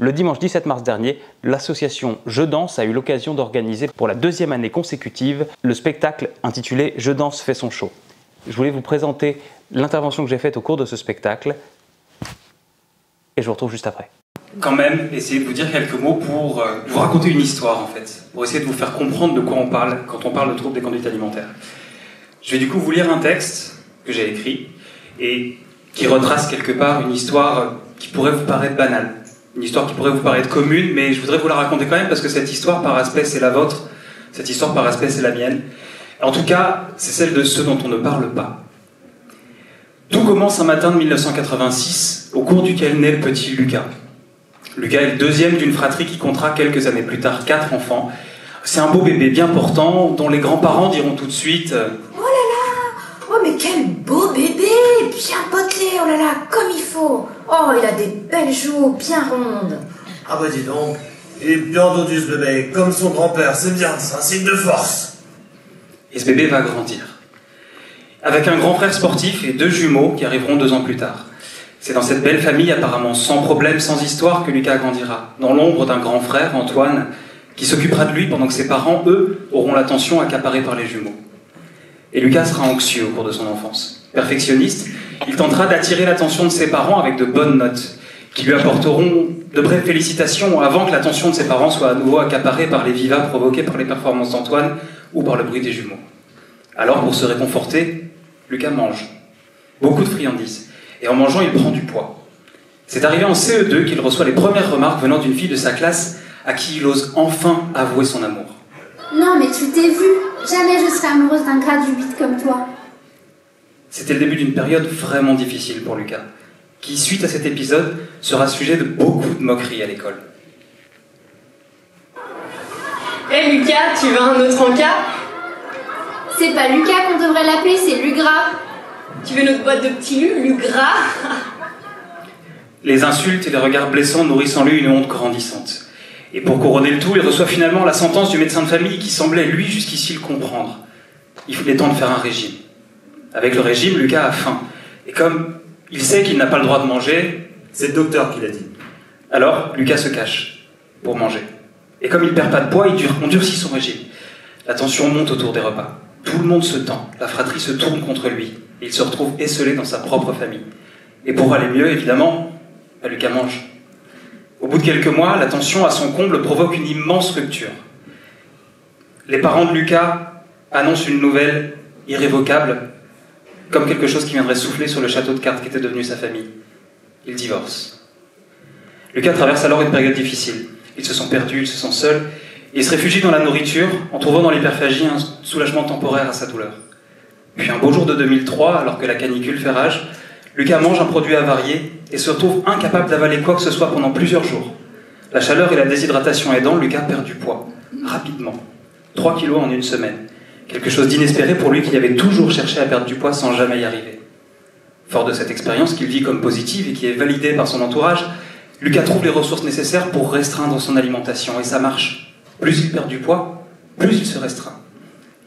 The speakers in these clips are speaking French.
Le dimanche 17 mars dernier, l'association Je Danse a eu l'occasion d'organiser pour la deuxième année consécutive le spectacle intitulé Je Danse fait son show. Je voulais vous présenter l'intervention que j'ai faite au cours de ce spectacle et je vous retrouve juste après. Quand même, essayer de vous dire quelques mots pour vous raconter une histoire en fait, pour essayer de vous faire comprendre de quoi on parle quand on parle de troubles des conduites alimentaires. Je vais du coup vous lire un texte que j'ai écrit et qui retrace quelque part une histoire qui pourrait vous paraître banale. Une histoire qui pourrait vous paraître commune, mais je voudrais vous la raconter quand même parce que cette histoire par aspect c'est la vôtre, cette histoire par aspect c'est la mienne. En tout cas, c'est celle de ceux dont on ne parle pas. Tout commence un matin de 1986, au cours duquel naît le petit Lucas. Lucas est le deuxième d'une fratrie qui comptera quelques années plus tard 4 enfants. C'est un beau bébé bien portant, dont les grands-parents diront tout de suite Oh là là! Oh mais quel beau bébé! Bien potelé, oh là là, comme il faut! Oh, il a des belles joues, bien rondes! Ah bah dis donc, il est bien dodu ce bébé, comme son grand-père, c'est bien, c'est un signe de force! Et ce bébé va grandir. Avec un grand frère sportif et 2 jumeaux qui arriveront 2 ans plus tard. C'est dans cette belle famille, apparemment sans problème, sans histoire, que Lucas grandira, dans l'ombre d'un grand frère, Antoine, qui s'occupera de lui pendant que ses parents, eux, auront l'attention accaparée par les jumeaux. Et Lucas sera anxieux au cours de son enfance. Perfectionniste, il tentera d'attirer l'attention de ses parents avec de bonnes notes, qui lui apporteront de brèves félicitations avant que l'attention de ses parents soit à nouveau accaparée par les vivas provoquées par les performances d'Antoine ou par le bruit des jumeaux. Alors, pour se réconforter, Lucas mange. Beaucoup de friandises. Et en mangeant, il prend du poids. C'est arrivé en CE2 qu'il reçoit les premières remarques venant d'une fille de sa classe à qui il ose enfin avouer son amour. Non, mais tu t'es vu. Jamais je serai amoureuse d'un gras du 8 comme toi. C'était le début d'une période vraiment difficile pour Lucas, qui, suite à cet épisode, sera sujet de beaucoup de moqueries à l'école. Hé Lucas, tu veux un autre encas? C'est pas Lucas qu'on devrait l'appeler, c'est Lugras. Tu veux notre boîte de petits Lugras? Les insultes et les regards blessants nourrissent en lui une honte grandissante. Et pour couronner le tout, il reçoit finalement la sentence du médecin de famille qui semblait, lui, jusqu'ici le comprendre. Il est temps de faire un régime. Avec le régime, Lucas a faim. Et comme il sait qu'il n'a pas le droit de manger... C'est le docteur qui l'a dit. Alors, Lucas se cache pour manger. Et comme il perd pas de poids, on durcit son régime. La tension monte autour des repas. Tout le monde se tend. La fratrie se tourne contre lui. Et il se retrouve esseulé dans sa propre famille. Et pour aller mieux, évidemment, Lucas mange. Au bout de quelques mois, la tension à son comble provoque une immense rupture. Les parents de Lucas annoncent une nouvelle irrévocable, comme quelque chose qui viendrait souffler sur le château de cartes qui était devenu sa famille. Ils divorcent. Lucas traverse alors une période difficile. Ils se sont perdus, il se sent seul, et il se réfugie dans la nourriture, en trouvant dans l'hyperphagie un soulagement temporaire à sa douleur. Puis un beau jour de 2003, alors que la canicule fait rage, Lucas mange un produit avarié et se retrouve incapable d'avaler quoi que ce soit pendant plusieurs jours. La chaleur et la déshydratation aidant, Lucas perd du poids, rapidement. 3 kilos en une semaine. Quelque chose d'inespéré pour lui qui avait toujours cherché à perdre du poids sans jamais y arriver. Fort de cette expérience qu'il vit comme positive et qui est validée par son entourage, Lucas trouve les ressources nécessaires pour restreindre son alimentation, et ça marche. Plus il perd du poids, plus il se restreint.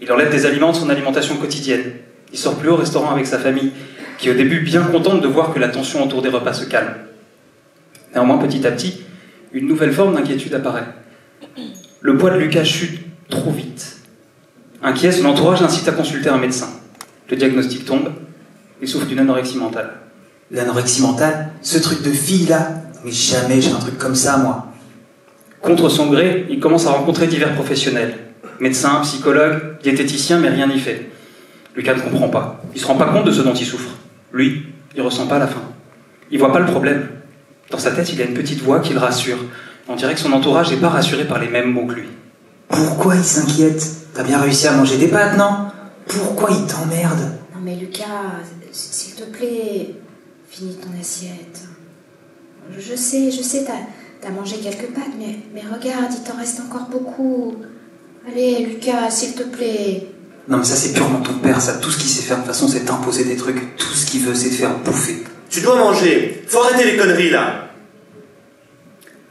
Il enlève des aliments de son alimentation quotidienne. Il sort plus au restaurant avec sa famille, qui est au début bien contente de voir que la tension autour des repas se calme. Néanmoins, petit à petit, une nouvelle forme d'inquiétude apparaît. Le poids de Lucas chute trop vite. Inquiet, son entourage l'incite à consulter un médecin. Le diagnostic tombe, il souffre d'une anorexie mentale. L'anorexie mentale? Ce truc de fille là? Mais jamais j'ai un truc comme ça, moi. Contre son gré, il commence à rencontrer divers professionnels. Médecins, psychologues, diététiciens, mais rien n'y fait. Lucas ne comprend pas. Il ne se rend pas compte de ce dont il souffre. Lui, il ressent pas la faim. Il voit pas le problème. Dans sa tête, il y a une petite voix qui le rassure. On dirait que son entourage n'est pas rassuré par les mêmes mots que lui. Pourquoi il s'inquiète? T'as bien réussi à manger des pâtes, non? Pourquoi il t'emmerde? Non mais Lucas, s'il te plaît, finis ton assiette. Je sais, t'as mangé quelques pâtes, mais regarde, il t'en reste encore beaucoup. Allez, Lucas, s'il te plaît. Non mais ça c'est purement ton père, ça. Tout ce qu'il sait faire de toute façon c'est t'imposer des trucs. Tout ce qu'il veut c'est te faire bouffer. Tu dois manger, faut arrêter les conneries là.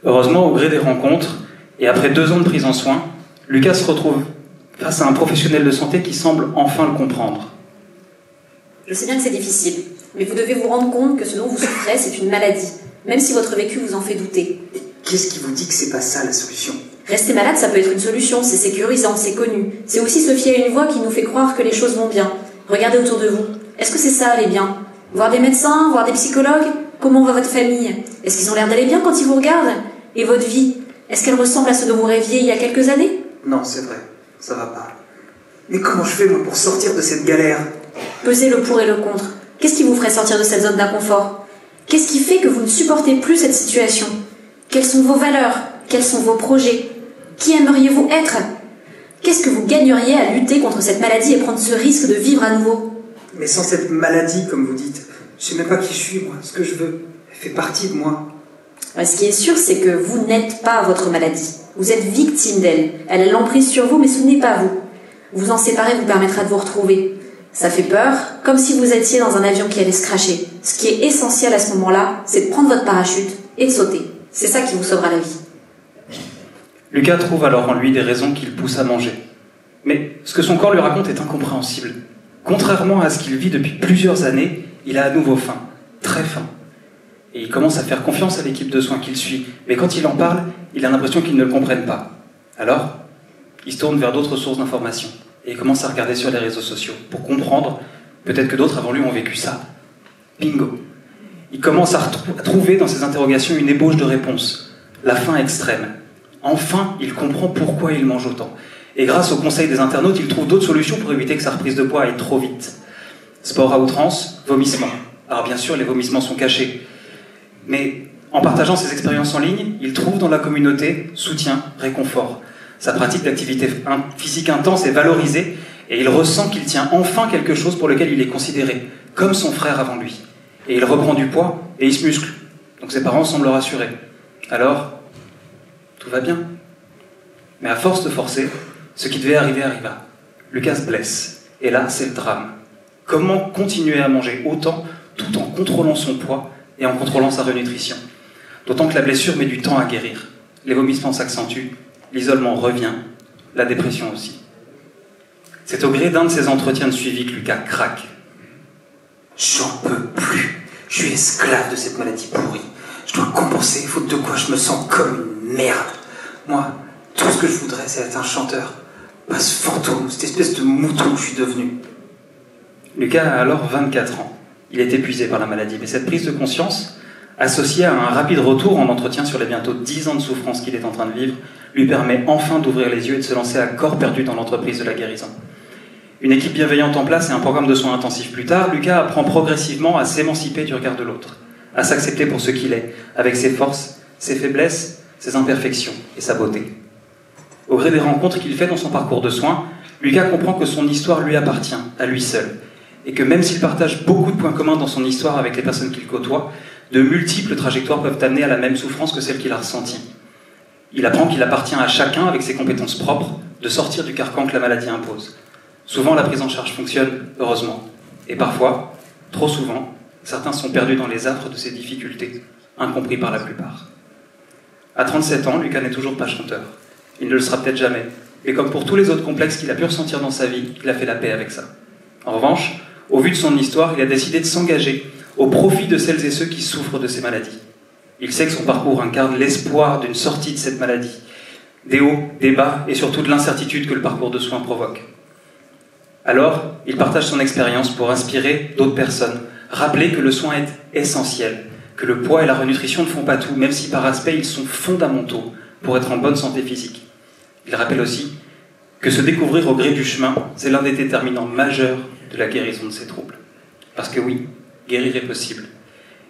Heureusement, au gré des rencontres, et après 2 ans de prise en soin, Lucas se retrouve face à un professionnel de santé qui semble enfin le comprendre. Je sais bien que c'est difficile, mais vous devez vous rendre compte que ce dont vous souffrez, c'est une maladie, même si votre vécu vous en fait douter. Qu'est-ce qui vous dit que c'est pas ça la solution? Rester malade, ça peut être une solution, c'est sécurisant, c'est connu. C'est aussi se fier à une voix qui nous fait croire que les choses vont bien. Regardez autour de vous. Est-ce que c'est ça, aller bien? Voir des médecins, voir des psychologues? Comment va votre famille? Est-ce qu'ils ont l'air d'aller bien quand ils vous regardent? Et votre vie? Est-ce qu'elle ressemble à ce dont vous rêviez il y a quelques années? Non, c'est vrai, ça va pas. Mais comment je fais, moi, pour sortir de cette galère? Pesez le pour et le contre. Qu'est-ce qui vous ferait sortir de cette zone d'inconfort? Qu'est-ce qui fait que vous ne supportez plus cette situation? Quelles sont vos valeurs? Quels sont vos projets? Qui aimeriez-vous être? Qu'est-ce que vous gagneriez à lutter contre cette maladie et prendre ce risque de vivre à nouveau? Mais sans cette maladie, comme vous dites, je sais même pas qui je suis, moi, ce que je veux. Elle fait partie de moi. Ce qui est sûr, c'est que vous n'êtes pas votre maladie. Vous êtes victime d'elle. Elle a l'emprise sur vous, mais ce n'est pas vous. Vous en séparer vous permettra de vous retrouver. Ça fait peur, comme si vous étiez dans un avion qui allait se crasher. Ce qui est essentiel à ce moment-là, c'est de prendre votre parachute et de sauter. C'est ça qui vous sauvera la vie. Lucas trouve alors en lui des raisons qui le poussent à manger. Mais ce que son corps lui raconte est incompréhensible. Contrairement à ce qu'il vit depuis plusieurs années, il a à nouveau faim, très faim. Et il commence à faire confiance à l'équipe de soins qu'il suit. Mais quand il en parle, il a l'impression qu'ils ne le comprennent pas. Alors, il se tourne vers d'autres sources d'informations. Et il commence à regarder sur les réseaux sociaux pour comprendre, peut-être que d'autres avant lui ont vécu ça. Bingo. Il commence à trouver dans ses interrogations une ébauche de réponse. La faim extrême. Enfin, il comprend pourquoi il mange autant. Et grâce au conseil des internautes, il trouve d'autres solutions pour éviter que sa reprise de poids aille trop vite. Sport à outrance, vomissements. Alors bien sûr, les vomissements sont cachés. Mais en partageant ses expériences en ligne, il trouve dans la communauté soutien, réconfort. Sa pratique d'activité physique intense est valorisée et il ressent qu'il tient enfin quelque chose pour lequel il est considéré, comme son frère avant lui. Et il reprend du poids et il se muscle. Donc ses parents semblent rassurés. Alors, tout va bien. Mais à force de forcer, ce qui devait arriver arriva. Lucas se blesse. Et là, c'est le drame. Comment continuer à manger autant tout en contrôlant son poids et en contrôlant sa renutrition? D'autant que la blessure met du temps à guérir. Les vomissements s'accentuent, l'isolement revient, la dépression aussi. C'est au gré d'un de ces entretiens de suivi que Lucas craque. J'en peux plus. Je suis esclave de cette maladie pourrie. Je dois compenser, faute de quoi je me sens comme une merde. Moi, tout ce que je voudrais, c'est être un chanteur. Pas ce fantôme, cette espèce de mouton que je suis devenu. Lucas a alors 24 ans. Il est épuisé par la maladie, mais cette prise de conscience, associée à un rapide retour en entretien sur les bientôt 10 ans de souffrance qu'il est en train de vivre, lui permet enfin d'ouvrir les yeux et de se lancer à corps perdu dans l'entreprise de la guérison. Une équipe bienveillante en place et un programme de soins intensifs plus tard, Lucas apprend progressivement à s'émanciper du regard de l'autre, à s'accepter pour ce qu'il est, avec ses forces, ses faiblesses, ses imperfections et sa beauté. Au gré des rencontres qu'il fait dans son parcours de soins, Lucas comprend que son histoire lui appartient, à lui seul, et que même s'il partage beaucoup de points communs dans son histoire avec les personnes qu'il côtoie, de multiples trajectoires peuvent amener à la même souffrance que celle qu'il a ressentie. Il apprend qu'il appartient à chacun, avec ses compétences propres, de sortir du carcan que la maladie impose. Souvent, la prise en charge fonctionne, heureusement. Et parfois, trop souvent, certains sont perdus dans les affres de ces difficultés, incompris par la plupart. À 37 ans, Lucas n'est toujours pas chanteur. Il ne le sera peut-être jamais. Et comme pour tous les autres complexes qu'il a pu ressentir dans sa vie, il a fait la paix avec ça. En revanche, au vu de son histoire, il a décidé de s'engager au profit de celles et ceux qui souffrent de ces maladies. Il sait que son parcours incarne l'espoir d'une sortie de cette maladie, des hauts, des bas et surtout de l'incertitude que le parcours de soins provoque. Alors, il partage son expérience pour inspirer d'autres personnes, rappeler que le soin est essentiel, que le poids et la renutrition ne font pas tout, même si par aspect ils sont fondamentaux pour être en bonne santé physique. Il rappelle aussi que se découvrir au gré du chemin, c'est l'un des déterminants majeurs de la guérison de ces troubles. Parce que oui, guérir est possible.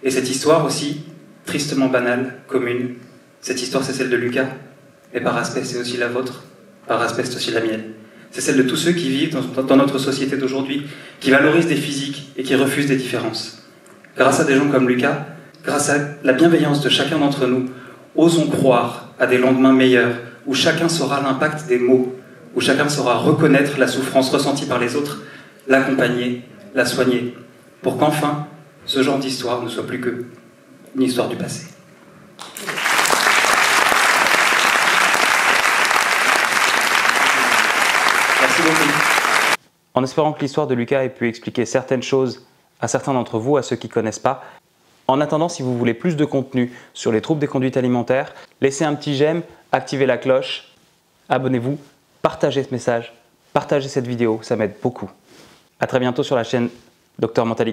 Et cette histoire aussi, tristement banale, commune, cette histoire c'est celle de Lucas, mais par aspect c'est aussi la vôtre, par aspect c'est aussi la mienne. C'est celle de tous ceux qui vivent dans notre société d'aujourd'hui, qui valorisent des physiques et qui refusent des différences. Grâce à des gens comme Lucas, grâce à la bienveillance de chacun d'entre nous, osons croire à des lendemains meilleurs, où chacun saura l'impact des mots, où chacun saura reconnaître la souffrance ressentie par les autres, l'accompagner, la soigner, pour qu'enfin, ce genre d'histoire ne soit plus que une histoire du passé. Merci beaucoup. En espérant que l'histoire de Lucas ait pu expliquer certaines choses à certains d'entre vous, à ceux qui ne connaissent pas. En attendant, si vous voulez plus de contenu sur les troubles des conduites alimentaires, laissez un petit j'aime, activez la cloche, abonnez-vous, partagez ce message, partagez cette vidéo, ça m'aide beaucoup. À très bientôt sur la chaîne Dr Mentali.